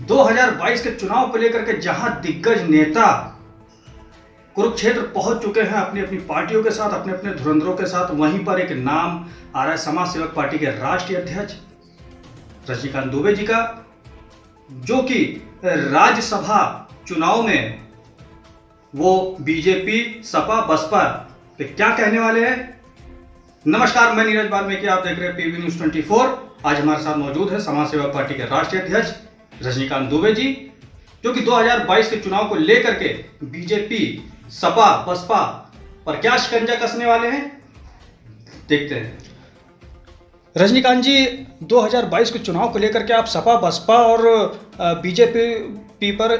2022 के चुनाव को लेकर के जहां दिग्गज नेता कुरुक्षेत्र पहुंच चुके हैं अपनी अपनी पार्टियों के साथ, अपने अपने धुरंधरों के साथ, वहीं पर एक नाम आ रहा है समाज सेवक पार्टी के राष्ट्रीय अध्यक्ष रजनीकांत दुबे जी का, जो कि राज्यसभा चुनाव में वो बीजेपी, सपा, बसपा पे क्या कहने वाले हैं। नमस्कार, मैं नीरज वाल्मीकि, आप देख रहे हैं पीबी न्यूज 24। आज हमारे साथ मौजूद है समाज सेवक पार्टी के राष्ट्रीय अध्यक्ष रजनीकांत दुबे जी, जो कि 2022 के चुनाव को लेकर के बीजेपी, सपा, बसपा पर क्या शिकंजा कसने वाले हैं, देखते हैं। रजनीकांत जी, 2022 के चुनाव को लेकर के आप सपा, बसपा और बीजेपी पर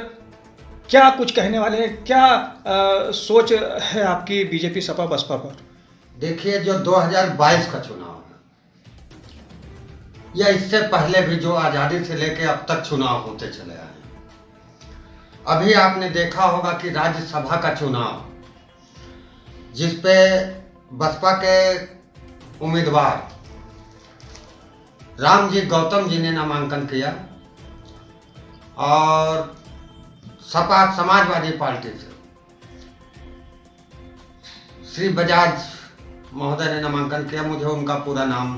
क्या कुछ कहने वाले हैं? क्या सोच है आपकी बीजेपी, सपा, बसपा पर? देखिए, जो 2022 का चुनाव है या इससे पहले भी जो आज़ादी से लेकर अब तक चुनाव होते चले आए हैं, अभी आपने देखा होगा कि राज्यसभा का चुनाव जिस पे बसपा के उम्मीदवार रामजी गौतम जी ने नामांकन किया और सपा समाजवादी पार्टी से श्री बजाज महोदय ने नामांकन किया। मुझे उनका पूरा नाम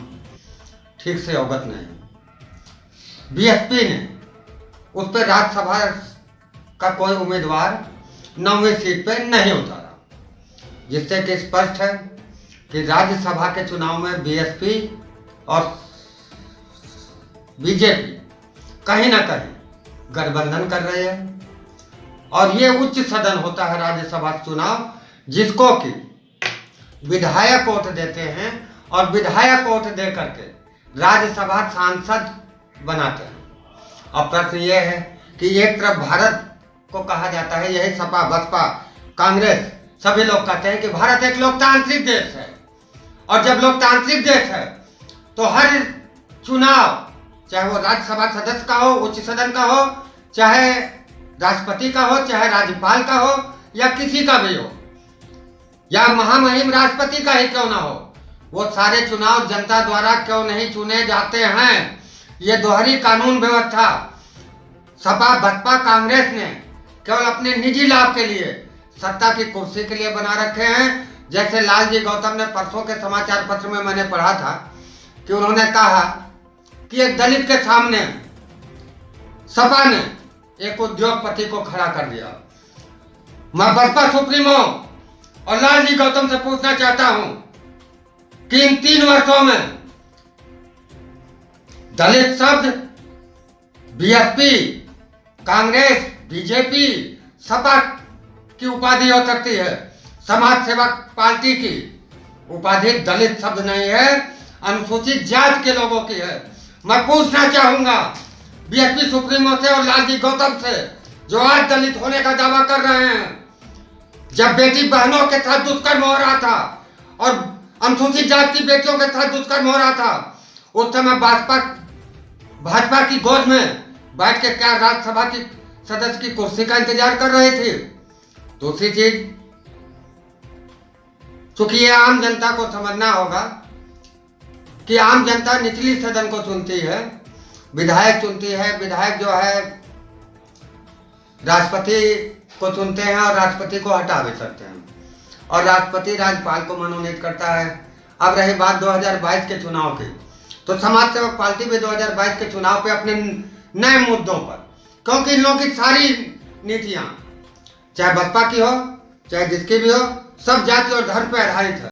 ठीक से अवगत नहीं। बीएसपी ने उस पर राज्यसभा का कोई उम्मीदवार 9वीं सीट पे नहीं उतारा, जिससे कि स्पष्ट है कि राज्यसभा के चुनाव में बीएसपी और बीजेपी कहीं ना कहीं गठबंधन कर रहे हैं। और ये उच्च सदन होता है राज्यसभा चुनाव, जिसको कि विधायक वोट देते हैं और विधायक वोट दे करके राज्यसभा सांसद बनाते हैं। अब प्रश्न ये है कि एक तरफ भारत को कहा जाता है, यही सपा, बसपा, कांग्रेस सभी लोग कहते हैं कि भारत एक लोकतांत्रिक देश है, और जब लोकतांत्रिक देश है तो हर चुनाव, चाहे वो राज्यसभा सदस्य का हो, उच्च सदन का हो, चाहे राष्ट्रपति का हो, चाहे राज्यपाल का हो, या किसी का भी हो, या महामहिम राष्ट्रपति का ही क्यों ना हो, वो सारे चुनाव जनता द्वारा क्यों नहीं चुने जाते हैं। ये दोहरी कानून व्यवस्था सपा, बसपा, कांग्रेस ने केवल अपने निजी लाभ के लिए, सत्ता की कुर्सी के लिए बना रखे हैं। जैसे लालजी गौतम ने परसों के समाचार पत्र में मैंने पढ़ा था कि उन्होंने कहा कि एक दलित के सामने सपा ने एक उद्योगपति को खड़ा कर दिया। मैं बसपा सुप्रीमो और लालजी गौतम से पूछना चाहता हूं कि इन 3 वर्षों में दलित शब्द बीएसपी, कांग्रेस, बीजेपी, सपा की उपाधि हो सकती है, समाज सेवक पार्टी की उपाधि दलित शब्द नहीं है, अनुसूचित जाति के लोगों की है। मैं पूछना चाहूंगा बीएसपी सुप्रीमो से और लालजी गौतम से, जो आज दलित होने का दावा कर रहे हैं, जब बेटी बहनों के साथ दुष्कर्म हो रहा था और अनुसूचित जाति की बेटियों के साथ दुष्कर्म हो रहा था, उस समय भाजपा की गोद में बैठ के क्या राज्यसभा की सदस्य की कुर्सी का इंतजार कर रहे थे? दूसरी चीज, चूंकि ये आम जनता को समझना होगा कि आम जनता निचली सदन को चुनती है, विधायक चुनती है, विधायक जो है राष्ट्रपति को चुनते हैं और राष्ट्रपति को हटा भी सकते हैं, और राष्ट्रपति राज्यपाल को मनोनीत करता है। अब रही बात 2022 के चुनाव की, तो समाज सेवक पार्टी भी 2022 के चुनाव पे अपने नए मुद्दों पर, क्योंकि इन लोगों की सारी नीतियां, चाहे बसपा की हो, चाहे जिसकी भी हो, सब जाति और धर्म पर आधारित है।